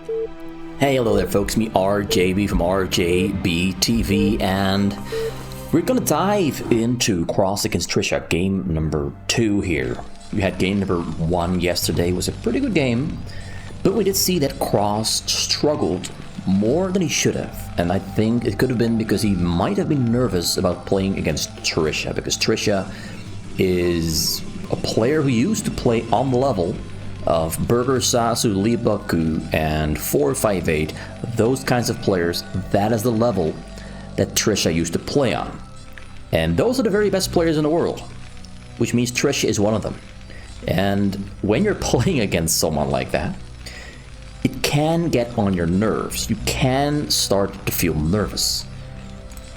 Hey, hello there folks, me RJB from RJB TV, and we're gonna dive into Cross against Trisha, game number 2 here. We had game number 1 yesterday. It was a pretty good game, but we did see that Cross struggled more than he should have, and I think it could have been because he might have been nervous about playing against Trisha, because Trisha is a player who used to play on the level of Burger Sasu, Lee Baku, and 458, those kinds of players. That is the level that Trisha used to play on. And those are the very best players in the world, which means Trisha is one of them. And when you're playing against someone like that, it can get on your nerves. You can start to feel nervous.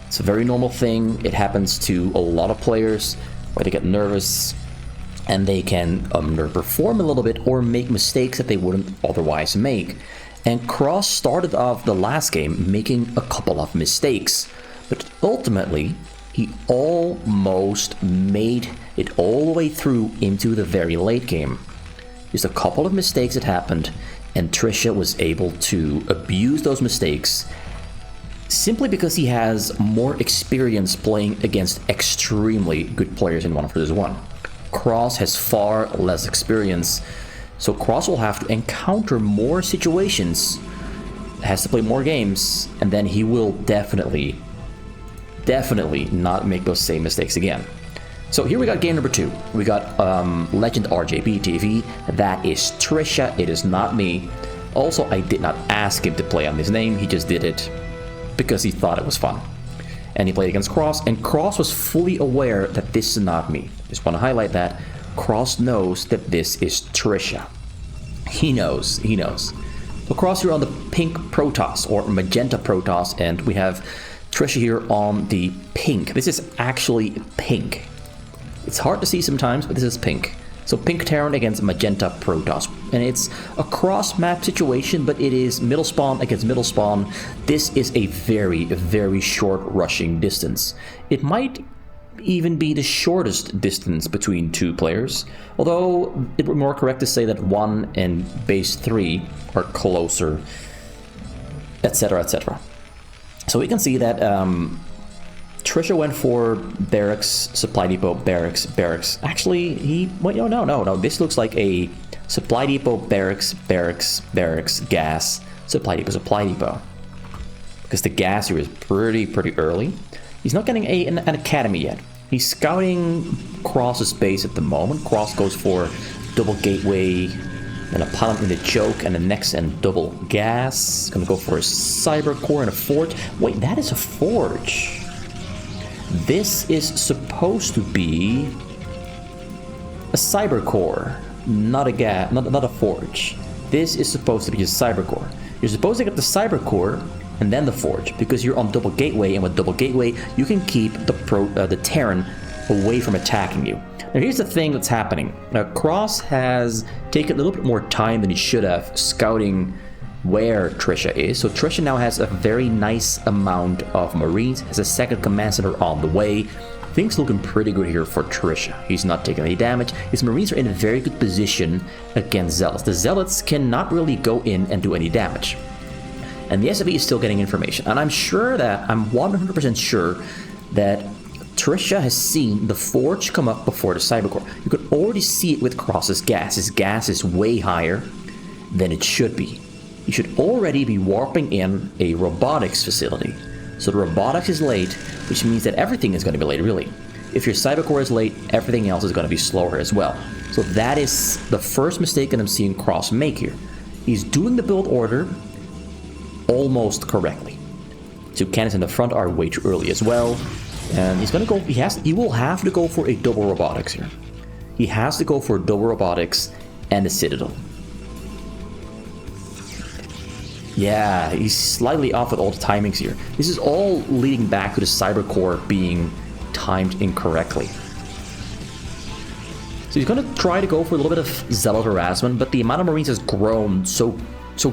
It's a very normal thing. It happens to a lot of players where they get nervous and they can underperform a little bit or make mistakes that they wouldn't otherwise make. And Cross started off the last game making a couple of mistakes, but ultimately he almost made it all the way through into the very late game. Just a couple of mistakes that happened, and Trisha was able to abuse those mistakes simply because he has more experience playing against extremely good players in 1v1. Cross has far less experience, so Cross will have to encounter more situations, has to play more games, and then he will definitely not make those same mistakes again. So here we got game number 2. We got Legend RJB TV. That is Trisha. It is not me. Also, I did not ask him to play on his name. He just did it because he thought it was fun. And he played against Cross, and Cross was fully aware that this is not me. Just want to highlight that. Cross knows that this is Trisha. He knows. So Cross here on the pink Protoss, or magenta Protoss, and we have Trisha here on the pink. This is actually pink. It's hard to see sometimes, but this is pink. So pink Terran against magenta Protoss. And it's a cross map situation, but it is middle spawn against middle spawn. This is a very, very short rushing distance. It might even be the shortest distance between two players, although it would be more correct to say that 1 and base 3 are closer, etc, etc. So we can see that Trisha went for barracks, supply depot, barracks. Actually, no. This looks like a supply depot, barracks, gas, supply depot. Because the gas here is pretty early. He's not getting an academy yet. He's scouting Cross's base at the moment. Cross goes for double gateway, then a pylon in the choke, and the next and double gas. Gonna go for a cyber core and a forge. Wait, that is a forge. This is supposed to be a cyber core, not a forge. This is supposed to be a cyber core. You're supposed to get the cyber core and then the forge, because you're on double gateway, and with double gateway you can keep the Terran away from attacking you. Now here's the thing that's happening. Now Cross has taken a little bit more time than he should have scouting where Trisha is. So Trisha now has a very nice amount of Marines, has a second command center on the way. Things looking pretty good here for Trisha. He's not taking any damage. His Marines are in a very good position against Zealots. The Zealots cannot really go in and do any damage. And the SFE is still getting information. And I'm 100% sure that Trisha has seen the forge come up before the cybercore. You could already see it with Cross's gas. His gas is way higher than it should be. You should already be warping in a robotics facility. So the robotics is late, which means that everything is going to be late, really. If your cybercore is late, everything else is going to be slower as well. So that is the first mistake that I'm seeing Cross make here. He's doing the build order almost correctly. 2 cannons in the front are way too early as well. And he's going to go, he will have to go for a double robotics here. He has to go for double robotics and a citadel. Yeah, he's slightly off with all the timings here. This is all leading back to the cyber core being timed incorrectly. So he's going to try to go for a little bit of zealot harassment, but the amount of Marines has grown so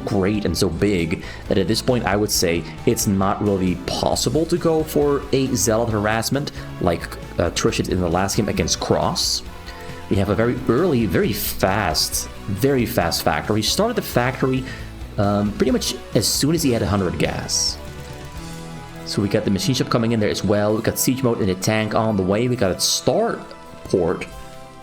great and so big that at this point I would say it's not really possible to go for a zealot harassment like Trisha did in the last game against Cross. We have a very early, very fast factory. He started the factory pretty much as soon as he had 100 gas. So we got the machine ship coming in there as well. We got siege mode and a tank on the way. We got a starport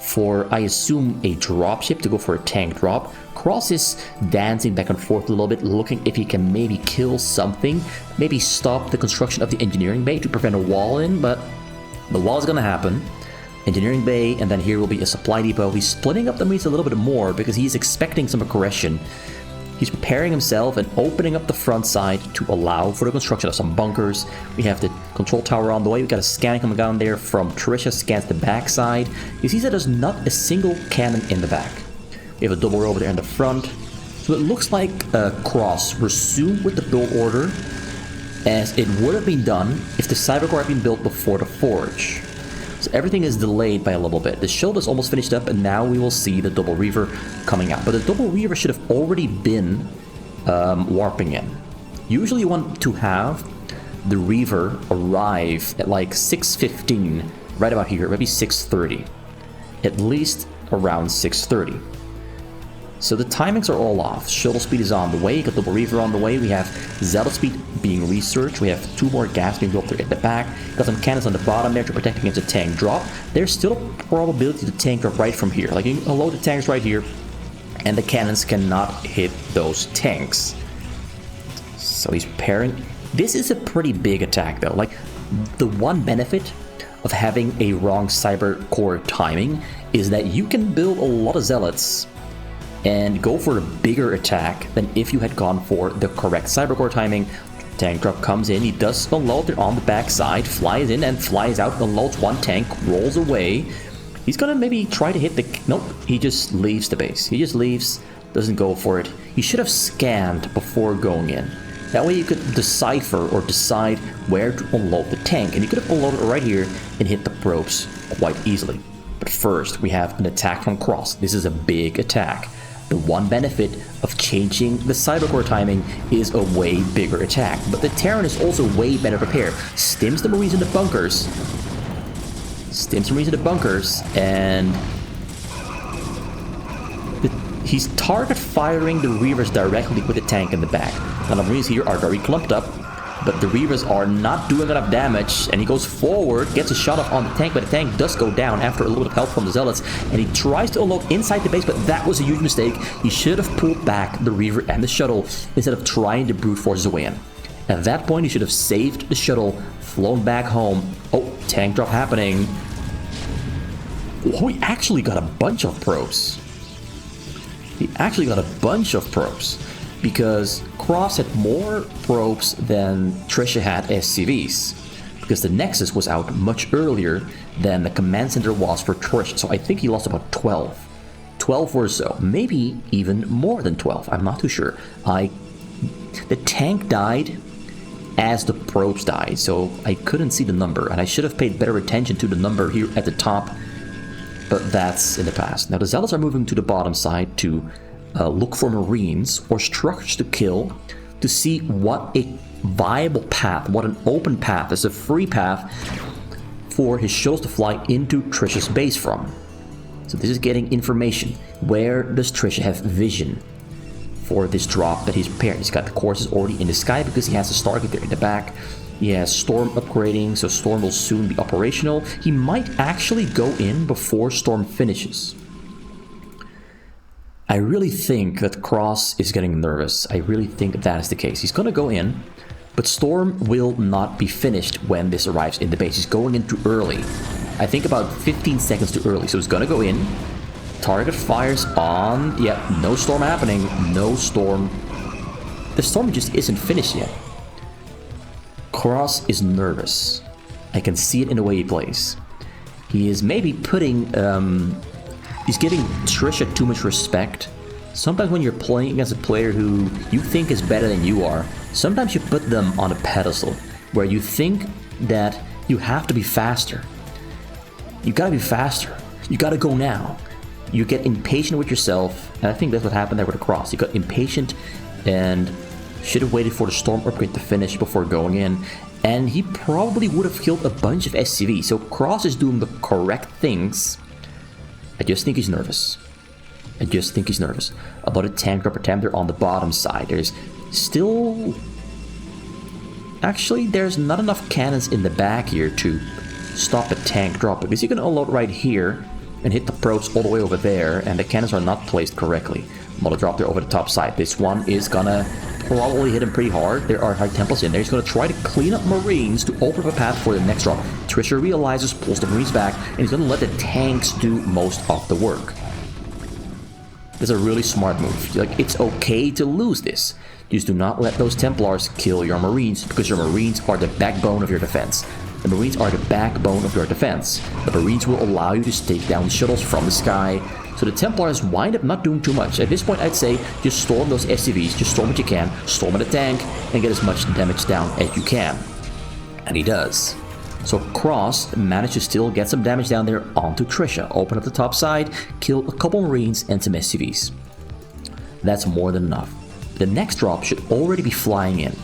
for, I assume, a dropship to go for a tank drop. Cross is dancing back and forth a little bit, looking if he can maybe kill something, maybe stop the construction of the engineering bay to prevent a wall in, but the wall is gonna happen. Engineering bay, and then here will be a supply depot. He's splitting up the Marines a little bit more because he's expecting some aggression. He's preparing himself and opening up the front side to allow for the construction of some bunkers. We have the control tower on the way. We got a scan coming down there from Trisha, scans the back side. You see that there's not a single cannon in the back. We have a double row over there in the front. So it looks like Cross resumed with the build order as it would have been done if the Cybercore had been built before the Forge. So everything is delayed by a little bit. The shield is almost finished up, and now we will see the Double Reaver coming out. But the Double Reaver should have already been warping in. Usually you want to have the Reaver arrive at like 6:15, right about here, maybe 6:30. At least around 6:30. So the timings are all off. Shuttle speed is on the way. You got Double Reaver on the way. We have Zealot speed being researched. We have 2 more gas being built there at the back. Got some cannons on the bottom there to protect against a tank drop. There's still a probability the tank drop right from here. Like you can load the tanks right here, and the cannons cannot hit those tanks. So he's preparing. This is a pretty big attack though. Like the one benefit of having a wrong cyber core timing is that you can build a lot of zealots and go for a bigger attack than if you had gone for the correct cybercore timing. Tank drop comes in, he does unload it on the backside, flies in and flies out, unloads one tank, rolls away. He's gonna maybe try to hit the... Nope, he just leaves the base. He just leaves, doesn't go for it. He should have scanned before going in. That way you could decipher or decide where to unload the tank, and you could have unloaded it right here and hit the probes quite easily. But first, we have an attack from Cross. This is a big attack. The one benefit of changing the cybercore timing is a way bigger attack, but the Terran is also way better prepared. Stims the Marines in the bunkers. And he's target firing the Reavers directly with the tank in the back. Now the Marines here are very clumped up, but the Reavers are not doing enough damage, and he goes forward, gets a shot off on the tank, but the tank does go down after a little bit of help from the Zealots, and he tries to unload inside the base, but that was a huge mistake. He should have pulled back the Reaver and the shuttle instead of trying to brute force his way in. At that point, he should have saved the shuttle, flown back home. Oh, tank drop happening. Oh, he actually got a bunch of probes. Because Cross had more probes than Trisha had SCVs, because the Nexus was out much earlier than the command center was for Trisha. So I think he lost about 12 or so, maybe even more than 12. I'm not too sure. The tank died as the probes died, so I couldn't see the number, and I should have paid better attention to the number here at the top, but that's in the past. Now the Zealots are moving to the bottom side to look for Marines or structures to kill, to see what a viable path, what an open path, is a free path for his shuttles to fly into Trisha's base from. So this is getting information. Where does Trisha have vision for this drop that he's prepared? He's got the courses already in the sky because he has a Stargate there in the back. He has Storm upgrading, so Storm will soon be operational. He might actually go in before Storm finishes. I really think that Cross is getting nervous. I really think that is the case. He's going to go in, but Storm will not be finished when this arrives in the base. He's going in too early. I think about 15 seconds too early. So he's going to go in. Target fires on. Yep, no Storm happening. No Storm. The Storm just isn't finished yet. Cross is nervous. I can see it in the way he plays. He is maybe putting... he's giving Trisha too much respect. Sometimes when you're playing against a player who you think is better than you are, sometimes you put them on a pedestal where you think that you have to be faster. You gotta be faster. You gotta go now. You get impatient with yourself, and I think that's what happened there with the Cross. He got impatient and should have waited for the Storm upgrade to finish before going in, and he probably would have killed a bunch of SCVs. So Cross is doing the correct things. I just think he's nervous. I just think he's nervous. About a tank drop attempt there on the bottom side. There's still... Actually, there's not enough cannons in the back here to stop a tank drop, because you can unload right here and hit the probes all the way over there, and the cannons are not placed correctly. Molotov drop there over the top side. This one is gonna probably hit him pretty hard. There are high temples in there. He's gonna try to clean up Marines to open up a path for the next drop. Trisha realizes, pulls the Marines back, and he's gonna let the tanks do most of the work. That's a really smart move. Like, it's okay to lose this. Just do not let those Templars kill your Marines, because your Marines are the backbone of your defense. The Marines are the backbone of your defense. The Marines will allow you to take down shuttles from the sky. So the Templars wind up not doing too much. At this point, I'd say just storm those SCVs, just storm what you can, storm at the tank, and get as much damage down as you can. And he does. So Cross managed to still get some damage down there onto Trisha. Open up the top side, kill a couple Marines and some SCVs. That's more than enough. The next drop should already be flying in.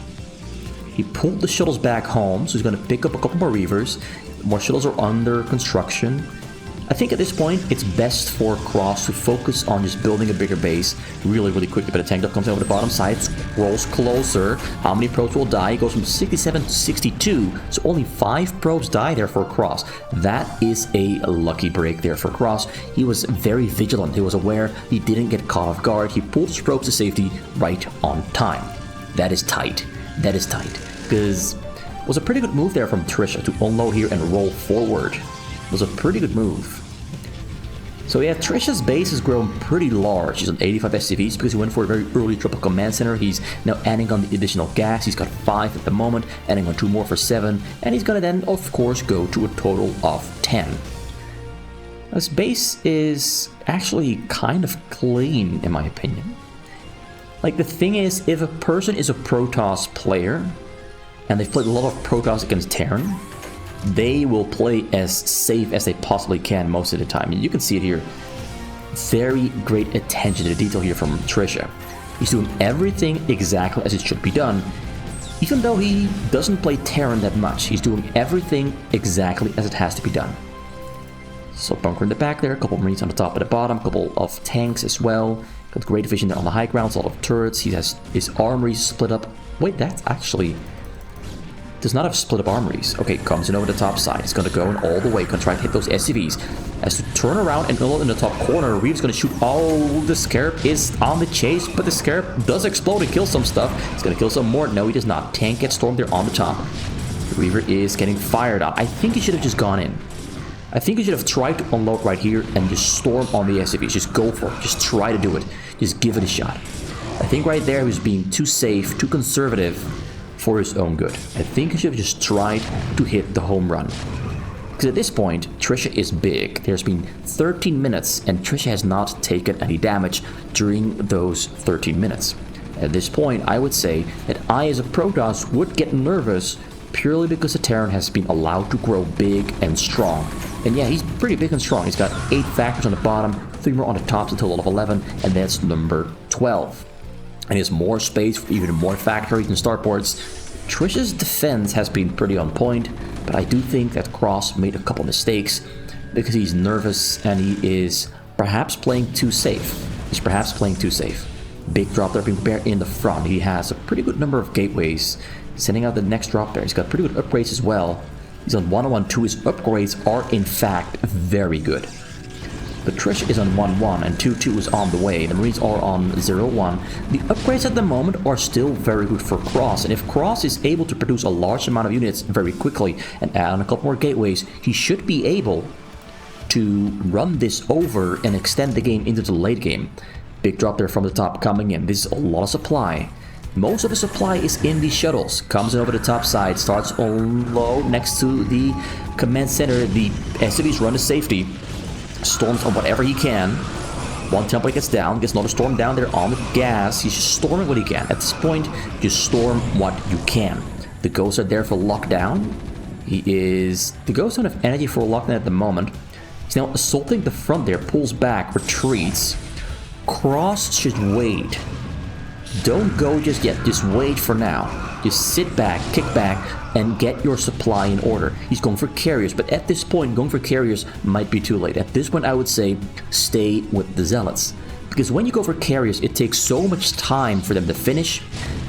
He pulled the shuttles back home, so he's going to pick up a couple more Reavers. More shuttles are under construction. I think at this point, it's best for Cross to focus on just building a bigger base really quickly. But a tank that comes over the bottom side, rolls closer. How many probes will die? It goes from 67 to 62, so only 5 probes die there for Cross. That is a lucky break there for Cross. He was very vigilant. He was aware he didn't get caught off guard. He pulled his probes to safety right on time. That is tight. That is tight. Because it was a pretty good move there from Trisha to unload here and roll forward. It was a pretty good move. So yeah, Trisha's base has grown pretty large. He's on 85 SCVs because he went for a very early triple command center. He's now adding on the additional gas. He's got 5 at the moment, adding on 2 more for 7. And he's gonna then, of course, go to a total of 10. This base is actually kind of clean, in my opinion. Like, the thing is, if a person is a Protoss player, and they've played a lot of Protoss against Terran, they will play as safe as they possibly can most of the time. And you can see it here. Very great attention to detail here from Trisha. He's doing everything exactly as it should be done. Even though he doesn't play Terran that much, he's doing everything exactly as it has to be done. So bunker in the back there, a couple of Marines on the top and the bottom, a couple of tanks as well. Got great vision there on the high grounds, a lot of turrets. He has his armories split up. Wait, that's actually... does not have split up armories. Okay, comes in over the top side. It's going to go in all the way. Going to try to hit those SCVs. As to turn around and in the top corner, Reeve's going to shoot. Oh, the Scarab is on the chase, but the Scarab does explode and kill some stuff. He's going to kill some more. No, he does not. Tank gets stormed there on the top. The Reaver is getting fired up. I think he should have just gone in. I think he should have tried to unload right here and just storm on the SCVs. Just go for it. Just try to do it. Just give it a shot. I think right there he was being too safe, too conservative for his own good. I think he should have just tried to hit the home run. Because at this point, Trisha is big. There's been 13 minutes and Trisha has not taken any damage during those 13 minutes. At this point, I would say that I as a Protoss would get nervous purely because the Terran has been allowed to grow big and strong. And yeah, he's pretty big and strong. He's got 8 factors on the bottom, 3 more on the top, a total of 11, and that's number 12. And he has more space for even more factories and starports. Trisha's defense has been pretty on point, but I do think that Cross made a couple mistakes because he's nervous and he is perhaps playing too safe. He's perhaps playing too safe. Big drop there being prepared in the front. He has a pretty good number of gateways. Sending out the next drop there. He's got pretty good upgrades as well. He's on 1-1-2. His upgrades are in fact very good. But Trisha is on 1-1 and 2-2 is on the way. The Marines are on 0-1. The upgrades at the moment are still very good for Cross. And if Cross is able to produce a large amount of units very quickly and add on a couple more gateways, he should be able to run this over and extend the game into the late game. Big drop there from the top coming in. This is a lot of supply. Most of the supply is in these shuttles. Comes in over the top side, starts on low next to the command center. The SCVs run to safety. Storms on whatever he can. One template gets down, gets another storm down there on the gas. He's just storming what he can. At this point, just storm what you can. The ghosts are there for lockdown. The ghosts don't have energy for lockdown at the moment. He's now assaulting the front there, pulls back, retreats. Cross should wait. Don't go just yet, just wait for now. Just sit back, kick back, and get your supply in order. He's going for carriers, but at this point, going for carriers might be too late. At this point, I would say stay with the Zealots. Because when you go for carriers, it takes so much time for them to finish.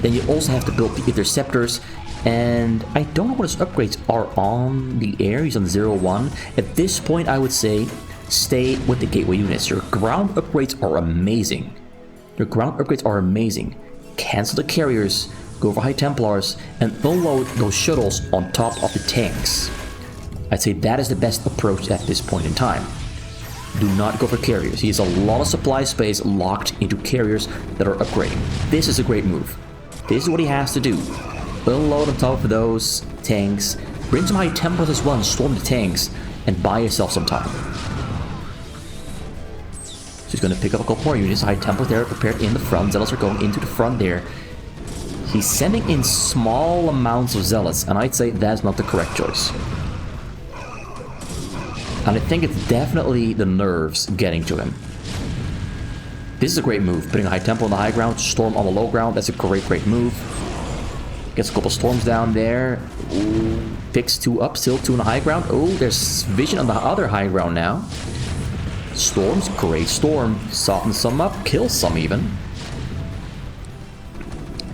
Then you also have to build the interceptors. And I don't know what his upgrades are on the air. He's on 0-1. At this point, I would say stay with the gateway units. Your ground upgrades are amazing. Your ground upgrades are amazing. Cancel the carriers, go for High Templars, and unload those shuttles on top of the tanks. I'd say that is the best approach at this point in time. Do not go for carriers. He has a lot of supply space locked into carriers that are upgrading. This is a great move. This is what he has to do. Unload on top of those tanks, bring some High Templars as well and storm the tanks, and buy yourself some time. So he's going to pick up a couple more units. High Templars there prepared in the front. Zealots are going into the front there. He's sending in small amounts of Zealots, and I'd say that's not the correct choice. And I think it's definitely the nerves getting to him. This is a great move. Putting a High Templar on the high ground, Storm on the low ground. That's a great move. Gets a couple Storms down there. Ooh, picks 2 up, still 2 on the high ground. Oh, there's Vision on the other high ground now. Storms, great Storm. Softens some up, kills some even.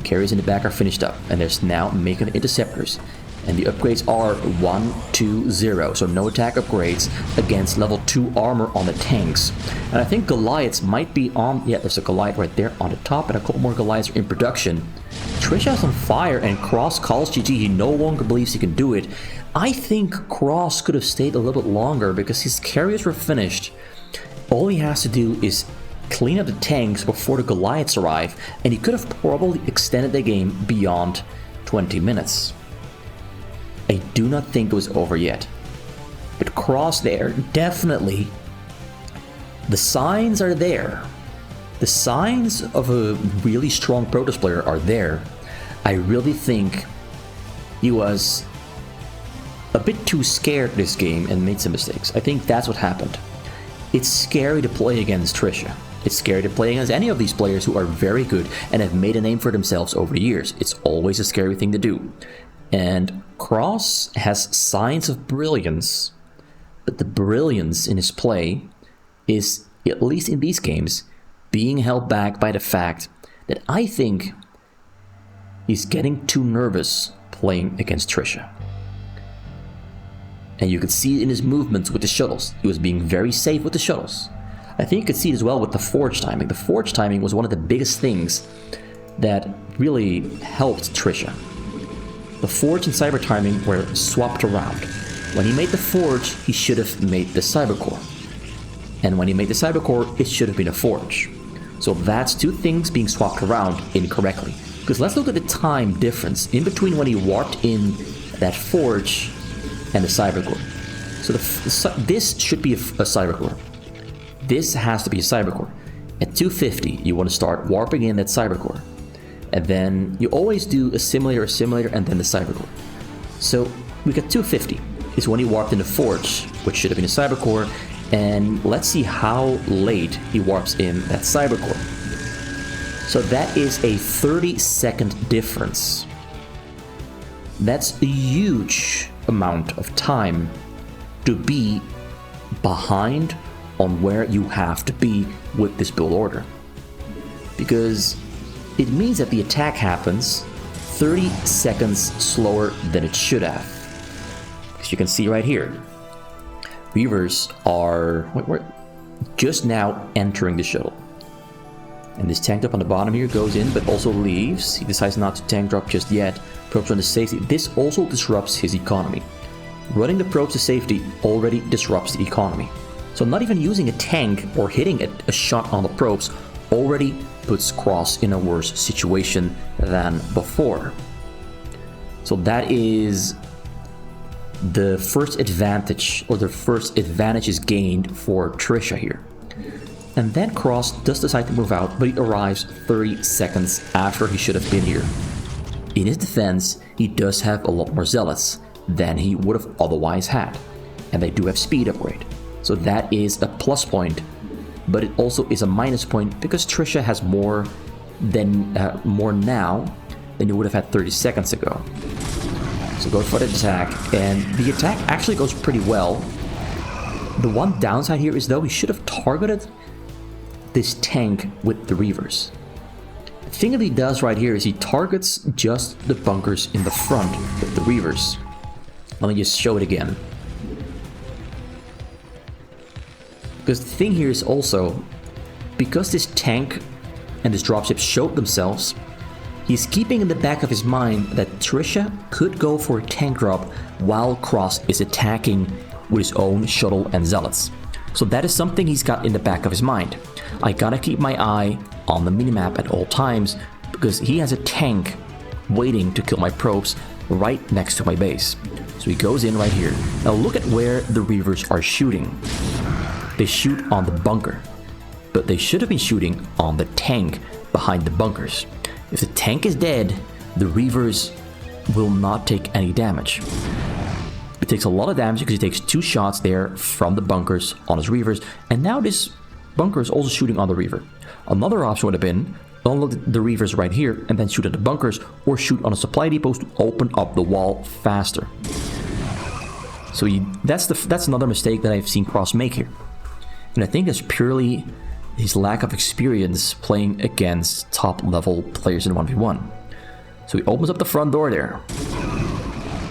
Carries in the back are finished up. And there's now making the interceptors. And the upgrades are 1, 2, 0. So no attack upgrades against level 2 armor on the tanks. And I think Goliaths might be on... Yeah, there's a Goliath right there on the top. And a couple more Goliaths are in production. Trisha's on fire and Cross calls GG. He no longer believes he can do it. I think Cross could have stayed a little bit longer because his carriers were finished. All he has to do is clean up the tanks before the Goliaths arrive. And he could have probably extended the game beyond 20 minutes. I do not think it was over yet. But Cross there, definitely. The signs are there. The signs of a really strong Protoss player are there. I really think he was a bit too scared this game and made some mistakes. I think that's what happened. It's scary to play against Trisha. It's scary to play against any of these players who are very good and have made a name for themselves over the years. It's always a scary thing to do. And Cross has signs of brilliance, but the brilliance in his play is, at least in these games, being held back by the fact that I think he's getting too nervous playing against Trisha. And you could see it in his movements with the shuttles. He was being very safe with the shuttles. I think you could see it as well with the forge timing. The forge timing was one of the biggest things that really helped Trisha. The Forge and Cyber timing were swapped around. When he made the Forge, he should have made the Cyber Core. And when he made the Cyber Core, it should have been a Forge. So that's 2 things being swapped around incorrectly. Because let's look at the time difference in between when he warped in that Forge and the Cyber Core. So this should be a Cyber Core. This has to be a Cyber Core. At 250, you want to start warping in that Cyber Core. And then you always do a simulator, and then the Cyber Core. So we got 250 is when he warped in the Forge, which should have been a Cyber Core. And let's see how late he warps in that Cyber Core. So that is a 30-second difference. That's a huge amount of time to be behind on where you have to be with this build order. Because it means that the attack happens 30 seconds slower than it should have. As you can see right here, Reavers are just now entering the shuttle. And this tank drop on the bottom here goes in, but also leaves. He decides not to tank drop just yet. Probes run to safety. This also disrupts his economy. Running the probes to safety already disrupts the economy. So not even using a tank or hitting a shot on the probes already puts Cross in a worse situation than before. So that is the first advantage, or the first advantage is gained for Trisha here. And then Cross does decide to move out, but he arrives 30 seconds after he should have been here. In his defense, he does have a lot more Zealots than he would have otherwise had. And they do have speed upgrade. So that is a plus point. But it also is a minus point because Trisha has more now than you would have had 30 seconds ago. So go for the attack, and the attack actually goes pretty well. The one downside here is though he should have targeted this tank with the Reavers. The thing that he does right here is he targets just the bunkers in the front with the Reavers. Let me just show it again. Because the thing here is also, because this tank and this dropship showed themselves, he's keeping in the back of his mind that Trisha could go for a tank drop while Cross is attacking with his own shuttle and zealots. So that is something he's got in the back of his mind. I gotta keep my eye on the minimap at all times because he has a tank waiting to kill my probes right next to my base. So he goes in right here. Now look at where the Reavers are shooting. They shoot on the bunker, but they should have been shooting on the tank behind the bunkers. If the tank is dead, the Reavers will not take any damage. It takes a lot of damage because he takes 2 shots there from the bunkers on his Reavers, and now this bunker is also shooting on the Reaver. Another option would have been unload the Reavers right here and then shoot at the bunkers, or shoot on a supply depots to open up the wall faster. So that's another mistake that I've seen Cross make here. And I think that's purely his lack of experience playing against top level players in 1v1. So he opens up the front door there.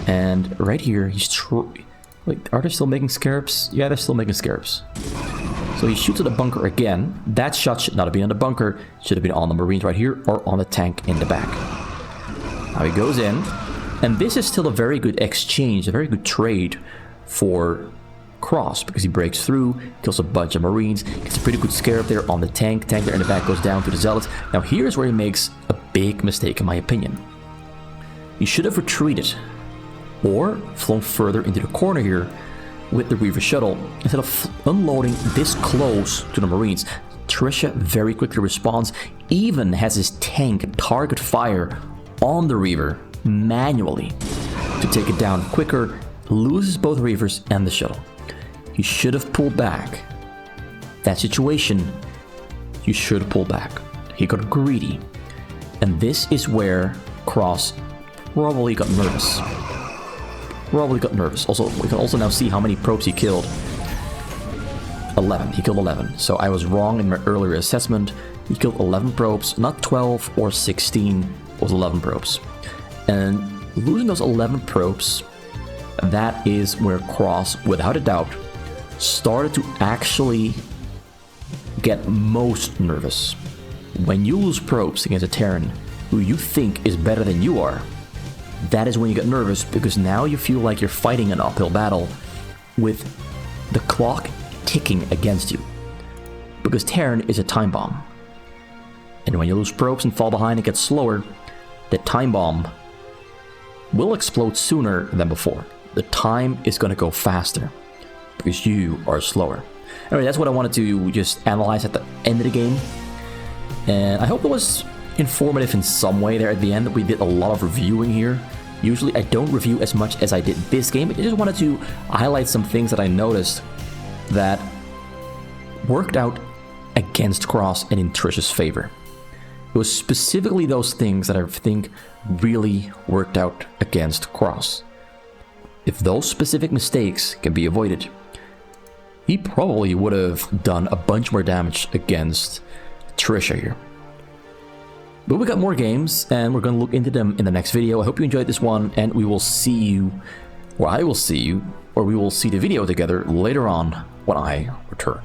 And right here, he's wait, are they still making scarabs? Yeah, they're still making scarabs. So he shoots at the bunker again. That shot should not have been on the bunker. Should have been on the Marines right here or on the tank in the back. Now he goes in. And this is still a very good exchange, a very good trade for Cross, because he breaks through, kills a bunch of Marines, gets a pretty good scarab there on the tank. Tank there in the back goes down to the zealots. Now here's where he makes a big mistake in my opinion. He should have retreated or flown further into the corner here with the Reaver shuttle instead of unloading this close to the Marines. Trisha very quickly responds, even has his tank target fire on the Reaver manually to take it down quicker, loses both Reavers and the shuttle. He should have pulled back. That situation, you should have pulled back. He got greedy. And this is where Cross probably got nervous. Also, we can also now see how many probes he killed. 11. He killed 11. So I was wrong in my earlier assessment. He killed 11 probes, not 12 or 16. It was 11 probes. And losing those 11 probes, that is where Cross, without a doubt, started to actually get most nervous. When you lose probes against a Terran who you think is better than you are, that is when you get nervous, because now you feel like you're fighting an uphill battle with the clock ticking against you. Because Terran is a time bomb. And when you lose probes and fall behind and get slower, the time bomb will explode sooner than before. The time is going to go faster because you are slower. Anyway, that's what I wanted to just analyze at the end of the game. And I hope it was informative in some way there at the end. We did a lot of reviewing here. Usually I don't review as much as I did this game. I just wanted to highlight some things that I noticed that worked out against Cross and in Trisha's favor. It was specifically those things that I think really worked out against Cross. If those specific mistakes can be avoided, he probably would have done a bunch more damage against Trisha here. But we got more games, and we're going to look into them in the next video. I hope you enjoyed this one, and we will see you, or I will see you, or we will see the video together later on when I return.